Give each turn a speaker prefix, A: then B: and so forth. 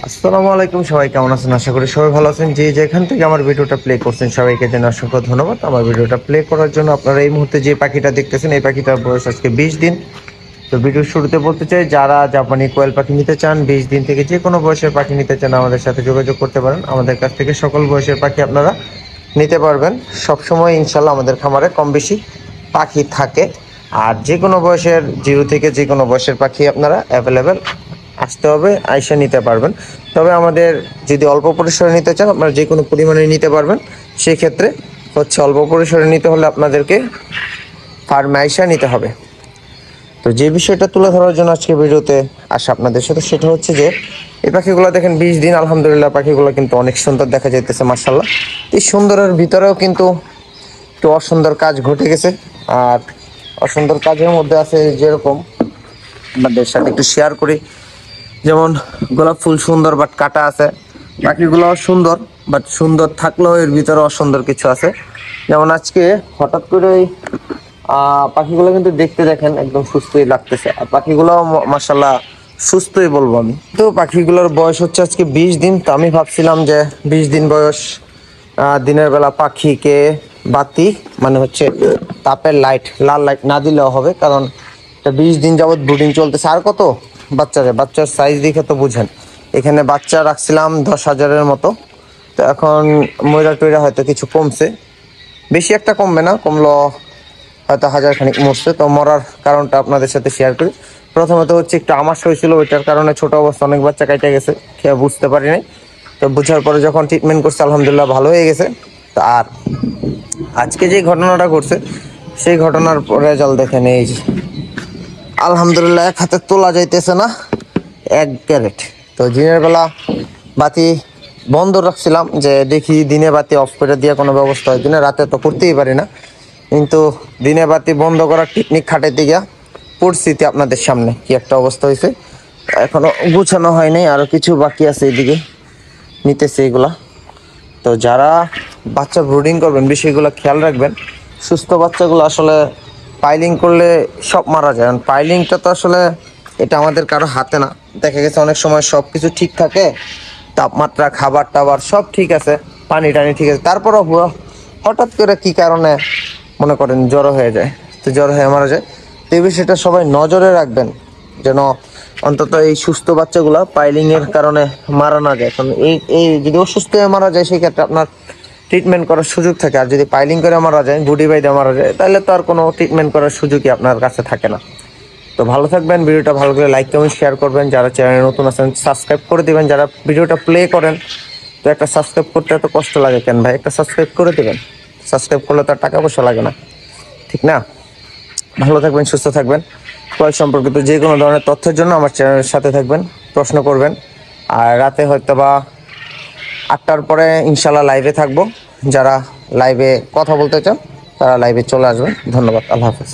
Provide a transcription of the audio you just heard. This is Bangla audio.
A: আসসালামু আলাইকুম, সবাই কেমন আছেন? আশা করি সবাই ভালো আছেন। যে যেখান থেকে আমার ভিডিওটা প্লে করছেন সবাইকে জানাই অসংখ্য ধন্যবাদ। আমার ভিডিওটা প্লে করার জন্য আপনারা এই মুহূর্তে যে পাখিটা দেখতেছেন এই পাখিটার বয়স আজকে 20 দিন। তো ভিডিওর শুরুতে বলতে চাই, যারা জাপানি কোয়েল পাখি নিতে চান, 20 দিন থেকে যে কোনো বয়সের পাখি নিতে চান আমাদের সাথে যোগাযোগ করতে পারেন। আমাদের কাছ থেকে সকল বয়সের পাখি আপনারা নিতে পারবেন। সবসময় ইনশাল্লাহ আমাদের খামারে কম বেশি পাখি থাকে। আর যে কোনো বয়সের, 0 থেকে যে কোনো বয়সের পাখি আপনারা অ্যাভেলেবেল আসতে হবে, আইসা নিতে পারবেন। তবে আমাদের যদি অল্প পরিসরে নিতে চান আপনারা যে কোনো পরিমাণে নিতে পারবেন। সেক্ষেত্রে হচ্ছে অল্প পরিসরে নিতে হলে আপনাদেরকে ফার্মে আইসা নিতে হবে। তো যে বিষয়টা তুলে ধরার জন্য আজকে ভিডিওতে আসা আপনাদের সাথে, সেটা হচ্ছে যে এই পাখিগুলো দেখেন 20 দিন, আলহামদুলিল্লাহ পাখিগুলো কিন্তু অনেক সুন্দর দেখা যাইতেছে মাশাআল্লাহ। এই সুন্দরের ভিতরেও কিন্তু একটু অসুন্দর কাজ ঘটে গেছে। আর অসুন্দর কাজের মধ্যে আছে যেরকম আপনাদের সাথে একটু শেয়ার করি, যেমন গোলাপ ফুল সুন্দর বাট কাটা আছে। পাখিগুলো সুন্দর বাট সুন্দর থাকলেও এর ভিতরে অসুন্দর কিছু আছে। যেমন আজকে হঠাৎ করে পাখিগুলো কিন্তু দেখতে দেখেন একদম সুস্থই লাগতেছে, আর পাখিগুলো মাশাআল্লাহ সুস্থই বলবো আমি। তো পাখিগুলোর বয়স হচ্ছে আজকে 20 দিন। তো আমি ভাবছিলাম যে 20 দিন বয়স, দিনের বেলা পাখিকে বাতি মানে হচ্ছে তাপের লাইট, লাল লাইট না দিলেও হবে, কারণ 20 দিন যাবৎ ব্রুডিং চলতেছে। আর কত বাচ্চার সাইজ দেখে তো বুঝেন, এখানে বাচ্চা রাখছিলাম 10,000-এর মতো। তো এখন ময়রা টয়রা হয়তো কিছু কমছে, বেশি একটা কমবে না, কমলো হয়তো 1000 খানিক মরছে। তো মরার কারণটা আপনাদের সাথে শেয়ার করি। প্রথমত হচ্ছে একটু আমাশ হয়েছিল, ওইটার কারণে ছোট অবস্থা অনেক বাচ্চা কেটে গেছে, খেয়ে বুঝতে পারি নাই। তো বুঝার পরে যখন ট্রিটমেন্ট করছে আলহামদুলিল্লাহ ভালো হয়ে গেছে। তো আর আজকে যে ঘটনাটা ঘটছে সেই ঘটনার রেজাল্ট দেখেন, এই যে আলহামদুলিল্লাহ এক হাতে তোলা যাইতেছে না 1 ক্যারেট। তো দিনের বেলা বাতি বন্ধ রাখছিলাম যে দেখি দিনে বাতি অফ করে দিয়ে কোনো ব্যবস্থা হয় কিনা, রাতে তো করতেই পারি না। কিন্তু দিনে বাতি বন্ধ করার টেকনিক খাটাইতে গিয়া পরিস্থিতি আপনাদের সামনে কি একটা অবস্থা হয়েছে। এখনো গুছানো হয়নি, আরো কিছু বাকি আছে, এদিকে নিতেছে এগুলা। তো যারা বাচ্চা ব্রুডিং করবেন বিষয়গুলো খেয়াল রাখবেন। সুস্থ বাচ্চাগুলো আসলে পাইলিং করলে সব মারা যায়। পাইলিংটা তো আসলে এটা আমাদের কারো হাতে না। দেখা গেছে অনেক সময় সব কিছু ঠিক থাকে, তাপমাত্রা, খাবার টাবার সব ঠিক আছে, পানি টানি ঠিক আছে, তারপরও হঠাৎ করে কি কারণে মনে করেন জ্বর হয়ে যায়, তো জ্বর হয়ে মারা যায়। তো এই বিষয়টা সবাই নজরে রাখবেন যেন অন্তত এই সুস্থ বাচ্চাগুলো পাইলিংয়ের কারণে মারা না যায়। কারণ এই যদি অসুস্থ হয়ে মারা যায় সেক্ষেত্রে আপনার ট্রিটমেন্ট করার সুযোগ থাকে। আর যদি পাইলিং করে মারা যায়, গুডি বাইদে মারা যায়, তাহলে তো আর কোনো ট্রিটমেন্ট করার সুযোগই আপনার কাছে থাকে না। তো ভালো থাকবেন, ভিডিওটা ভালো করে লাইক কমেন্ট শেয়ার করবেন, যারা চ্যানেলে নতুন আছেন সাবস্ক্রাইব করে দিবেন, যারা ভিডিওটা প্লে করেন তো একটা সাবস্ক্রাইব করতে এত কষ্ট লাগে কেন ভাই? একটা সাবস্ক্রাইব করে দেবেন, সাবস্ক্রাইব করলে তো আর টাকা পয়সা লাগে না, ঠিক না? ভালো থাকবেন, সুস্থ থাকবেন। কয়েল সম্পর্কিত যে কোনো ধরনের তথ্যের জন্য আমার চ্যানেলের সাথে থাকবেন, প্রশ্ন করবেন। আর রাতে হয়তো বা 8টার পরে ইনশাল্লাহ লাইভে থাকবো। যারা লাইভে কথা বলতে চান তারা লাইভে চলে আসবেন। ধন্যবাদ, আল্লাহ হাফেজ।